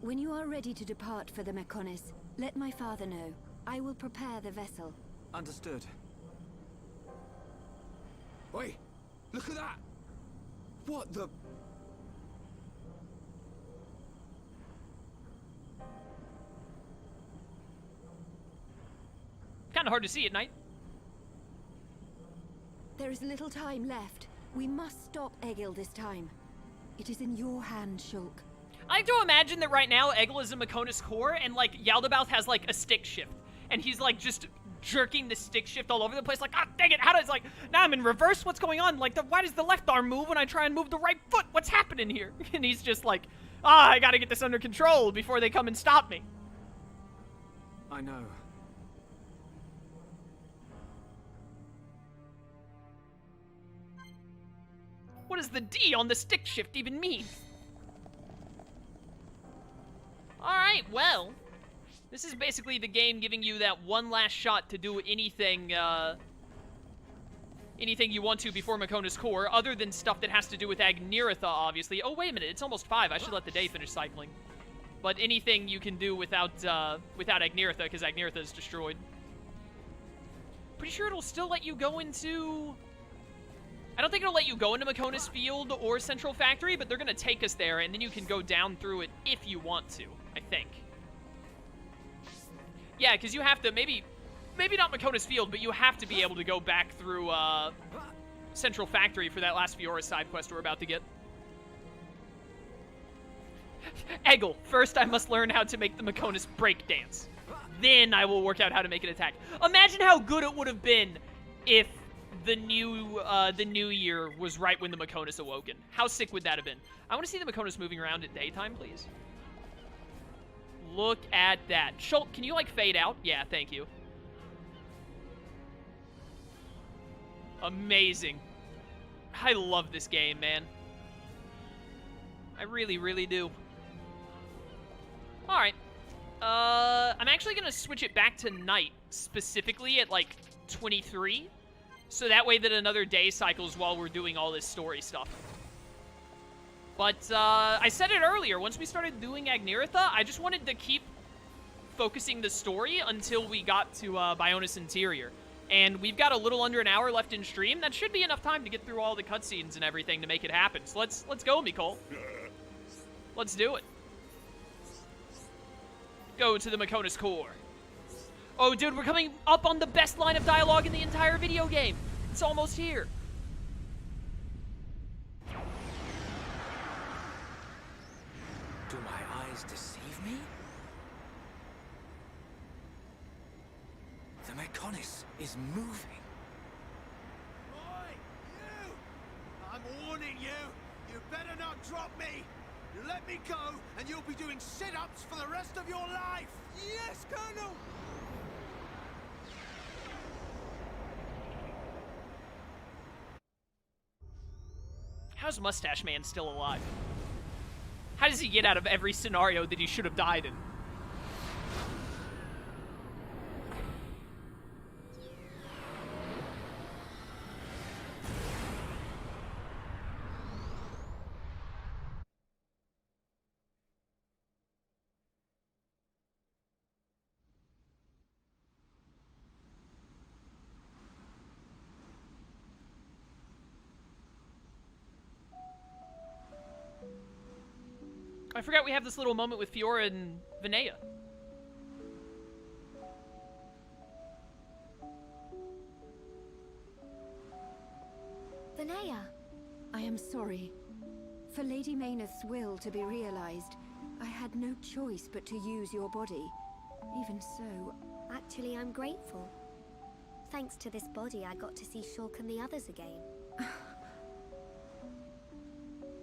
When you are ready to depart for the Mechonis, let my father know. I will prepare the vessel. Understood. Oi! Look at that! What the... Kinda hard to see at night. There is little time left. We must stop Egil this time. It is in your hand, Shulk. I like to imagine that right now Egil is a Mechonis core and like Yaldabaoth has like a stick shift. And he's like just jerking the stick shift all over the place like, ah, dang it, how does like, now I'm in reverse, what's going on? Like, why does the left arm move when I try and move the right foot? What's happening here? And he's just like, I gotta get this under control before they come and stop me. I know. What does the D on the stick shift even mean? Alright, well, this is basically the game giving you that one last shot to do anything, anything you want to before Mechonis Core, other than stuff that has to do with Agniratha, obviously. Oh, wait a minute, it's almost 5. I should let the day finish cycling. But anything you can do without Agniratha, because Agniratha is destroyed. Pretty sure it'll still let you go into... I don't think it'll let you go into Mechonis Field or Central Factory, but they're going to take us there, and then you can go down through it if you want to, I think. Yeah, because you have to, maybe not Mechonis Field, but you have to be able to go back through Central Factory for that last Fiora side quest we're about to get. Egil, first I must learn how to make the Mechonis break dance. Then I will work out how to make an attack. Imagine how good it would have been if the new year was right when the Mechonis awoken. How sick would that have been? I want to see the Mechonis moving around at daytime, please. Look at that. Shulk, can you, like, fade out? Yeah, thank you. Amazing. I love this game, man. I really, really do. Alright. I'm actually going to switch it back to night, specifically at, like, 23. So that way that another day cycles while we're doing all this story stuff. But, I said it earlier, once we started doing Agniratha, I just wanted to keep focusing the story until we got to, Bionis Interior. And we've got a little under an hour left in stream. That should be enough time to get through all the cutscenes and everything to make it happen. So let's go, Mikol. Let's do it. Go to the Mechonis Core. Oh, dude, we're coming up on the best line of dialogue in the entire video game. It's almost here. Do my eyes deceive me? The Mechonis is moving. Oi, you! I'm warning you. You better not drop me. You let me go, and you'll be doing sit-ups for the rest of your life. Yes, Colonel. How's Mustache Man still alive? How does he get out of every scenario that he should have died in? I forgot we have this little moment with Fiora and Vinea. Vinea! I am sorry. For Lady Mayneth's will to be realized, I had no choice but to use your body. Even so... Actually, I'm grateful. Thanks to this body, I got to see Shulk and the others again.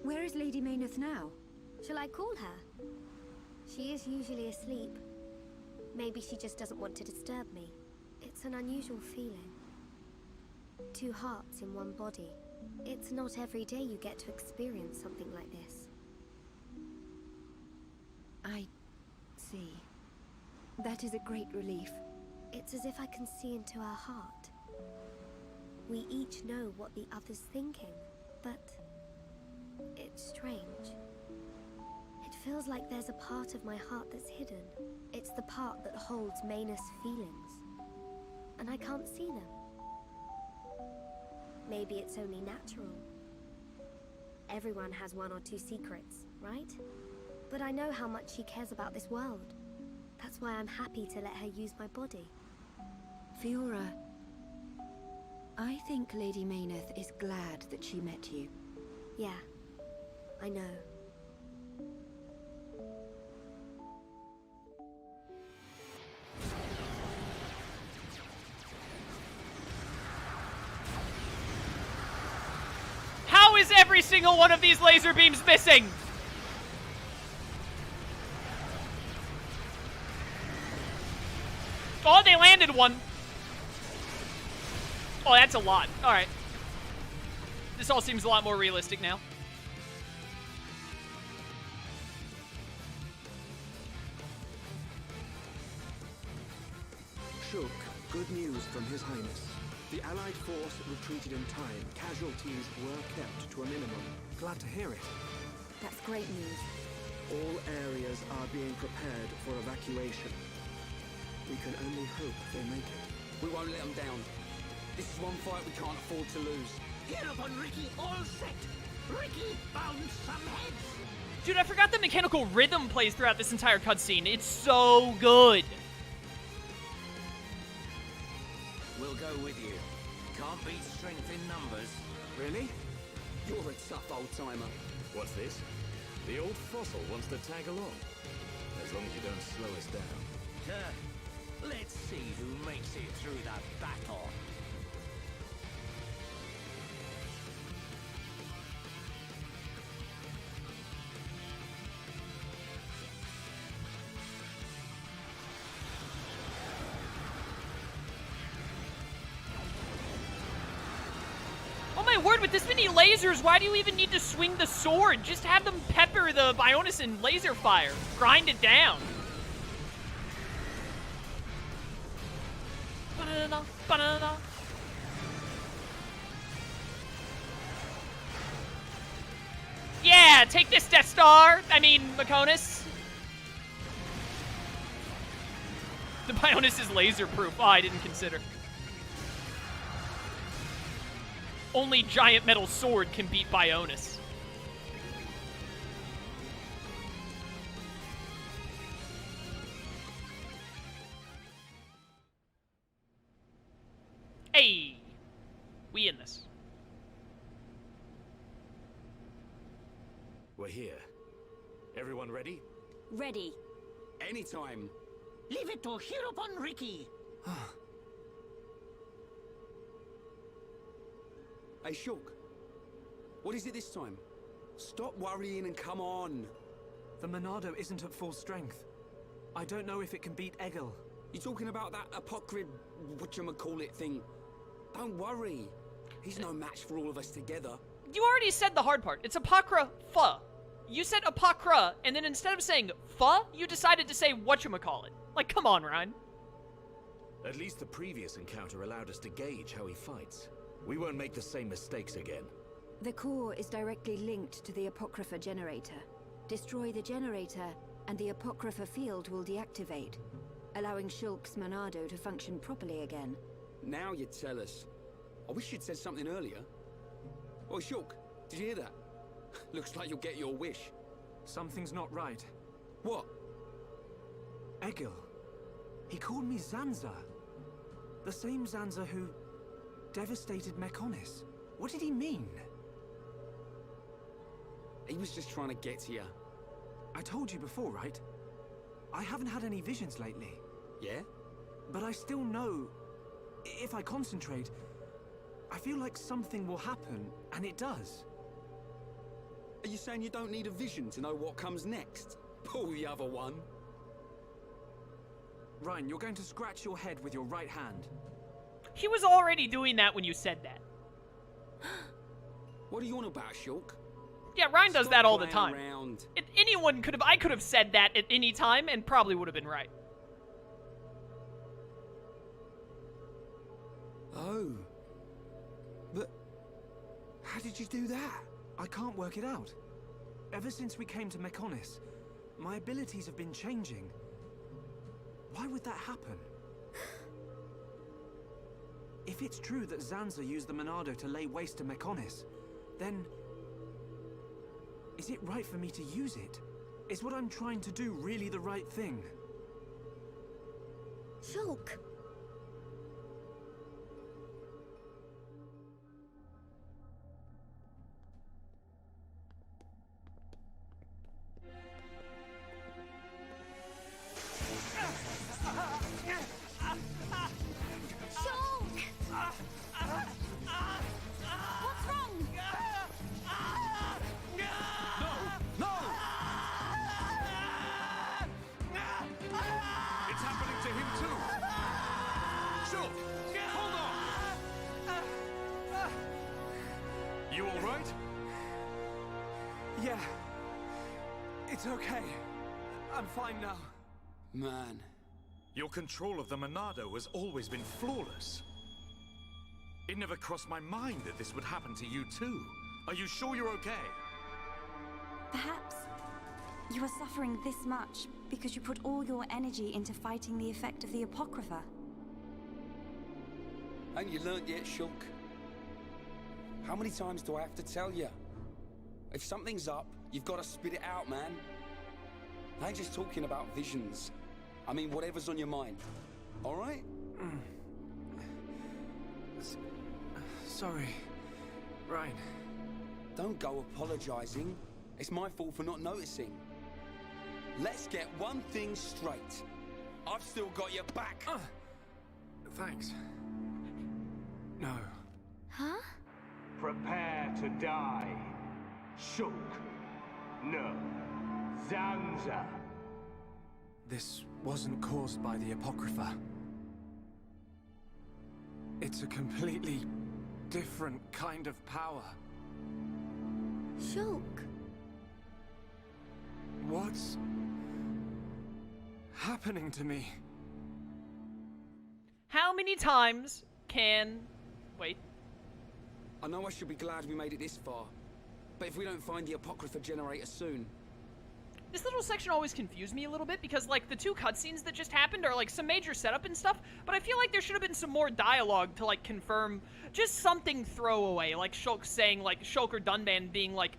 Where is Lady Mayneth now? Shall I call her? She is usually asleep. Maybe she just doesn't want to disturb me. It's an unusual feeling. 2 hearts in one body. It's not every day you get to experience something like this. I see. That is a great relief. It's as if I can see into our heart. We each know what the other's thinking, but it's strange. It feels like there's a part of my heart that's hidden. It's the part that holds Manus' feelings. And I can't see them. Maybe it's only natural. Everyone has one or two secrets, right? But I know how much she cares about this world. That's why I'm happy to let her use my body. Fiora, I think Lady Mayneth is glad that she met you. Yeah, I know. How is every single one of these laser beams missing? Oh, they landed one. Oh, that's a lot. All right. This all seems a lot more realistic now. Shulk, good news from His Highness. The Allied force retreated in time. Casualties were kept to a minimum. Glad to hear it. That's great news. All areas are being prepared for evacuation. We can only hope they make it. We won't let them down. This is one fight we can't afford to lose. Here upon Ricky, all set. Ricky bound some heads. Dude, I forgot the mechanical rhythm plays throughout this entire cutscene. It's so good. We'll go with you. Can't beat strength in numbers. Really? You're a tough old-timer. What's this? The old fossil wants to tag along. As long as you don't slow us down. Let's see who makes it through that battle. Oh my word, with this many lasers, why do you even need to swing the sword? Just have them pepper the Bionis in laser fire. Grind it down. Ba-da-da, ba-da-da. Yeah, take this, Death Star. I mean, Mechonis. The Bionis is laser-proof. Oh, I didn't consider. Only giant metal sword can beat Bionis. Hey! We in this. We're here. Everyone ready? Ready. Anytime. Leave it to here upon Ricky. Hey, Shulk. What is it this time? Stop worrying and come on. The Monado isn't at full strength. I don't know if it can beat Egil. You talking about that apocryph, whatchamacallit thing? Don't worry. He's no match for all of us together. You already said the hard part. It's apocrypha. You said apocra, and then instead of saying fa, you decided to say whatchamacallit. Like, come on, Ryan. At least the previous encounter allowed us to gauge how he fights. We won't make the same mistakes again. The core is directly linked to the Apocrypha generator. Destroy the generator, and the Apocrypha field will deactivate, allowing Shulk's Monado to function properly again. Now you tell us. I wish you'd said something earlier. Oh, Shulk, did you hear that? Looks like you'll get your wish. Something's not right. What? Egil. He called me Zanza. The same Zanza who devastated Mechonis. What did he mean? He was just trying to get to you. I told you before, right? I haven't had any visions lately. Yeah? But I still know, if I concentrate, I feel like something will happen, and it does. Are you saying you don't need a vision to know what comes next? Pull the other one. Ryan, you're going to scratch your head with your right hand. He was already doing that when you said that. What are you on about, Shulk? Yeah, Ryan does that all the time. Around. Anyone could have, I could have said that at any time and probably would have been right. Oh. But how did you do that? I can't work it out. Ever since we came to Mechonis, My abilities have been changing. Why would that happen? If it's true that Zanza used the Monado to lay waste to Mechonis, then... is it right for me to use it? Is what I'm trying to do really the right thing? Shulk! It's happening to him too! Shulk! Hold on! You alright? Yeah. It's okay. I'm fine now. Man. Your control of the Monado has always been flawless. It never crossed my mind that this would happen to you too. Are you sure you're okay? Perhaps you are suffering this much because you put all your energy into fighting the effect of the Apocrypha. Ain't you learnt yet, Shulk? How many times do I have to tell you? If something's up, you've got to spit it out, man. I ain't just talking about visions. I mean, whatever's on your mind. All right? Sorry, Ryan. Don't go apologizing. It's my fault for not noticing. Let's get one thing straight. I've still got your back. Thanks. No. Huh? Prepare to die. Shulk. No. Zanza. This wasn't caused by the Apocrypha. It's a completely different kind of power. Shulk. What's happening to me? How many times can... Wait. I know I should be glad we made it this far, but if we don't find the Apocrypha generator soon... This little section always confused me a little bit because, like, the two cutscenes that just happened are, like, some major setup and stuff, but I feel like there should have been some more dialogue to, like, confirm just something throwaway, like Shulk saying, like, Shulk or Dunban being like,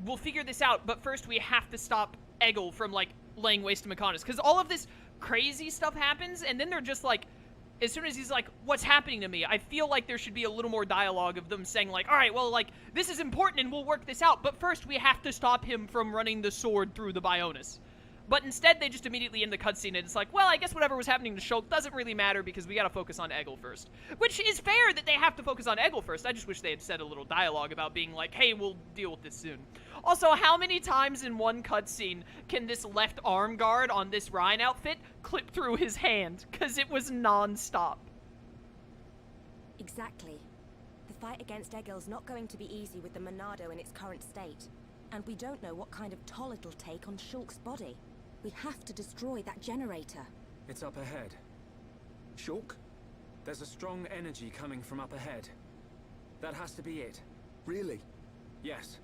we'll figure this out, but first we have to stop Egil from, like, laying waste to Mechonis, because all of this crazy stuff happens, and then they're just like, as soon as he's like, what's happening to me? I feel like there should be a little more dialogue of them saying like, all right, well, like, this is important and we'll work this out, but first we have to stop him from running the sword through the Bionis. But instead, they just immediately end the cutscene and it's like, well, I guess whatever was happening to Shulk doesn't really matter because we gotta focus on Egil first. Which is fair that they have to focus on Egil first. I just wish they had said a little dialogue about being like, hey, we'll deal with this soon. Also, how many times in one cutscene can this left arm guard on this Ryan outfit clip through his hand? Because it was non-stop. Exactly. The fight against Egil's not going to be easy with the Monado in its current state. And we don't know what kind of toll it'll take on Shulk's body. We have to destroy that generator. It's up ahead. Shulk? There's a strong energy coming from up ahead. That has to be it. Really? Yes.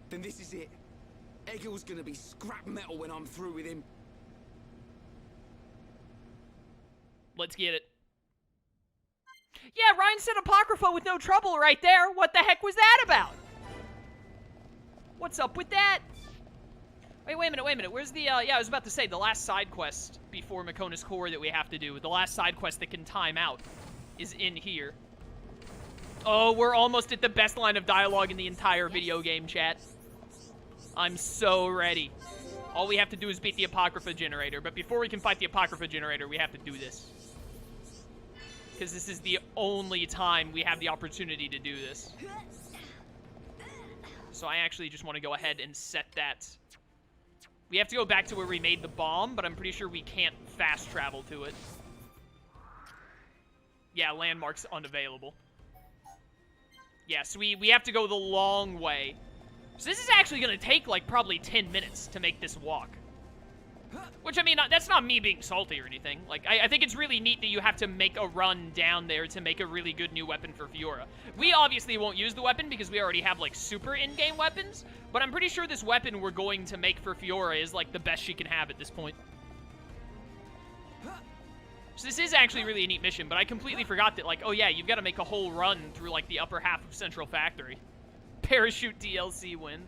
Then this is it. Egil's gonna be scrap metal when I'm through with him. Let's get it. Yeah, Ryan said Apocrypha with no trouble right there. What the heck was that about? What's up with that? Wait a minute. Where's the, yeah, I was about to say, the last side quest before Mechonis Core that we have to do, the last side quest that can time out, is in here. Oh, we're almost at the best line of dialogue in the entire video game, chat. I'm so ready. All we have to do is beat the Apocrypha generator, but before we can fight the Apocrypha generator, we have to do this. Because this is the only time we have the opportunity to do this. So I actually just want to go ahead and set that. We have to go back to where we made the bomb, but I'm pretty sure we can't fast travel to it. Yeah, landmarks unavailable. Yeah, so we have to go the long way. So this is actually going to take, like, probably 10 minutes to make this walk. Which, I mean, that's not me being salty or anything. Like, I think it's really neat that you have to make a run down there to make a really good new weapon for Fiora. We obviously won't use the weapon because we already have, like, super in-game weapons, but I'm pretty sure this weapon we're going to make for Fiora is, like, the best she can have at this point. So this is actually really a neat mission, but I completely forgot that, like, oh yeah, you've got to make a whole run through, like, the upper half of Central Factory. Parachute DLC win.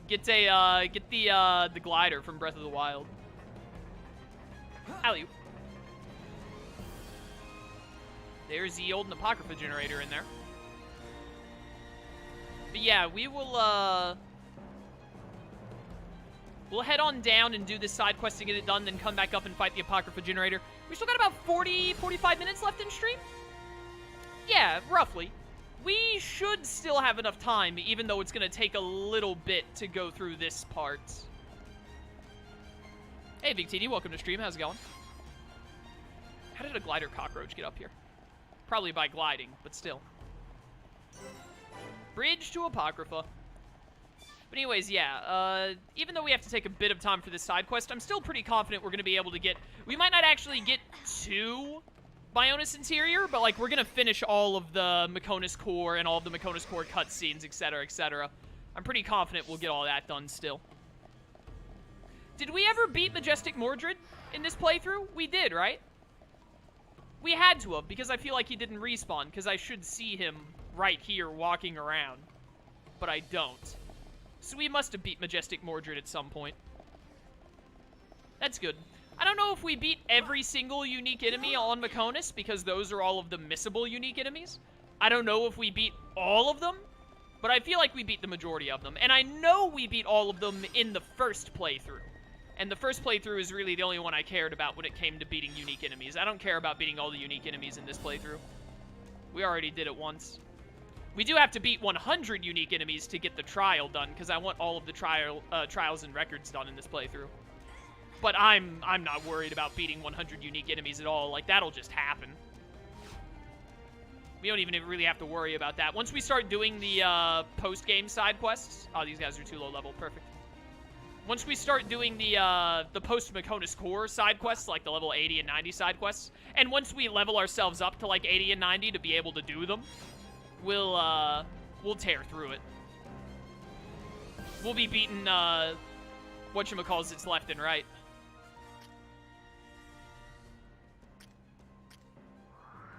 Get the glider from Breath of the Wild. Alley. There's the old Apocrypha generator in there. But yeah, we will, we'll head on down and do this side quest to get it done, then come back up and fight the Apocrypha generator. We still got about 45 minutes left in stream? Yeah, roughly. We should still have enough time, even though it's going to take a little bit to go through this part. Hey, Big TD, welcome to stream. How's it going? How did a glider cockroach get up here? Probably by gliding, but still. Bridge to Apocrypha. But anyways, yeah, even though we have to take a bit of time for this side quest, I'm still pretty confident we're going to be able to get... We might not actually get to Mechonis Interior, but, like, we're going to finish all of the Mechonis core and all of the Mechonis core cutscenes, etc., etc. I'm pretty confident we'll get all that done still. Did we ever beat Majestic Mordred in this playthrough? We did, right? We had to have, because I feel like he didn't respawn, because I should see him right here walking around. But I don't. So we must have beat Majestic Mordred at some point. That's good. I don't know if we beat every single unique enemy on Mechonis, because those are all of the missable unique enemies. I don't know if we beat all of them, but I feel like we beat the majority of them. And I know we beat all of them in the first playthrough. And the first playthrough is really the only one I cared about when it came to beating unique enemies. I don't care about beating all the unique enemies in this playthrough. We already did it once. We do have to beat 100 unique enemies to get the trial done, because I want all of the trials and records done in this playthrough. But I'm not worried about beating 100 unique enemies at all. Like, that'll just happen. We don't even really have to worry about that. Once we start doing the post-game side quests... Oh, these guys are too low level. Perfect. Once we start doing the post-Mechonis core side quests, like the level 80 and 90 side quests, and once we level ourselves up to, like, 80 and 90 to be able to do them, we'll tear through it. We'll be beating, whatchamacallits left and right.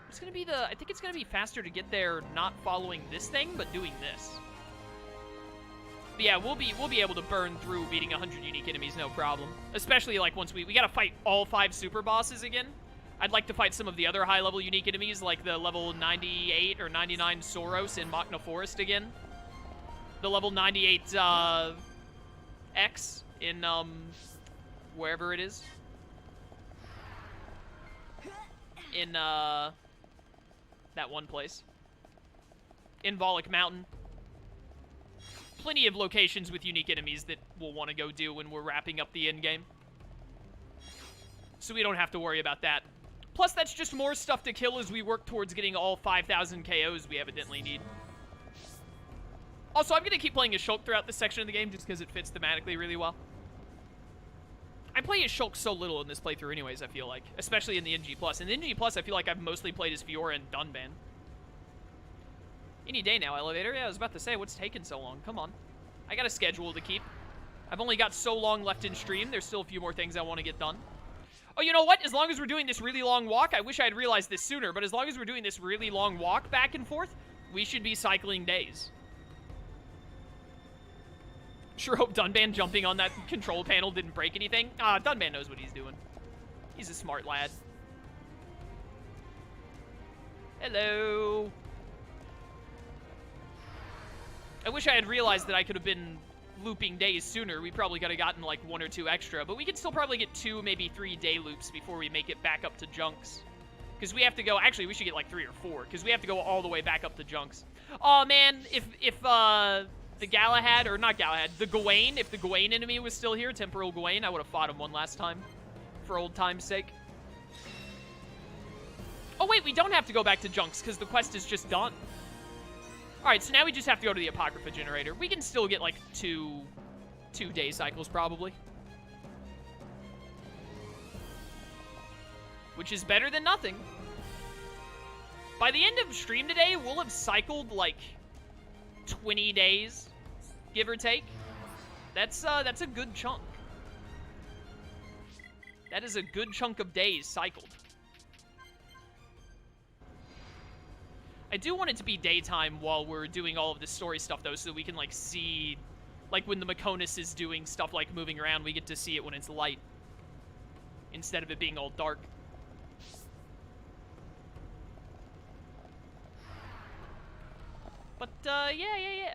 It's gonna be I think it's gonna be faster to get there not following this thing, but doing this. But yeah, we'll be able to burn through beating 100 unique enemies, no problem. Especially, like, once we gotta fight all 5 super bosses again. I'd like to fight some of the other high-level unique enemies, like the level 98 or 99 Soros in Machna Forest again. The level 98, X in, wherever it is. In, that one place. In Volok Mountain. Plenty of locations with unique enemies that we'll want to go do when we're wrapping up the endgame. So we don't have to worry about that. Plus, that's just more stuff to kill as we work towards getting all 5,000 KOs we evidently need. Also, I'm going to keep playing as Shulk throughout this section of the game just because it fits thematically really well. I play as Shulk so little in this playthrough anyways, I feel like. Especially in the NG+. In the NG+, I feel like I've mostly played as Fiora and Dunban. Any day now, elevator. Yeah, I was about to say, what's taking so long? Come on. I got a schedule to keep. I've only got so long left in stream. There's still a few more things I want to get done. Oh, you know what? As long as we're doing this really long walk, I wish I had realized this sooner, but as long as we're doing this really long walk back and forth, we should be cycling days. Sure hope Dunban jumping on that control panel didn't break anything. Ah, Dunban knows what he's doing. He's a smart lad. Hello. I wish I had realized that I could have been looping days sooner. We probably could have gotten like 1 or 2 extra, but we could still probably get 2, maybe 3 day loops before we make it back up to Junks. Because we have to go, actually we should get like 3 or 4, because we have to go all the way back up to Junks. Oh man, if the Galahad, or not Galahad, the Gawain, if the Gawain enemy was still here, Temporal Gawain, I would have fought him one last time. For old time's sake. Oh wait, we don't have to go back to Junks, because the quest is just done. Alright, so now we just have to go to the Apocrypha generator. We can still get like 2 day cycles, probably. which is better than nothing. By the end of stream today, we'll have cycled like 20 days, give or take. That's a good chunk. That is a good chunk of days cycled. I do want it to be daytime while we're doing all of this story stuff, though, so that we can, like, see... Like, when the Mechonis is doing stuff like moving around, we get to see it when it's light. Instead of it being all dark. But, yeah.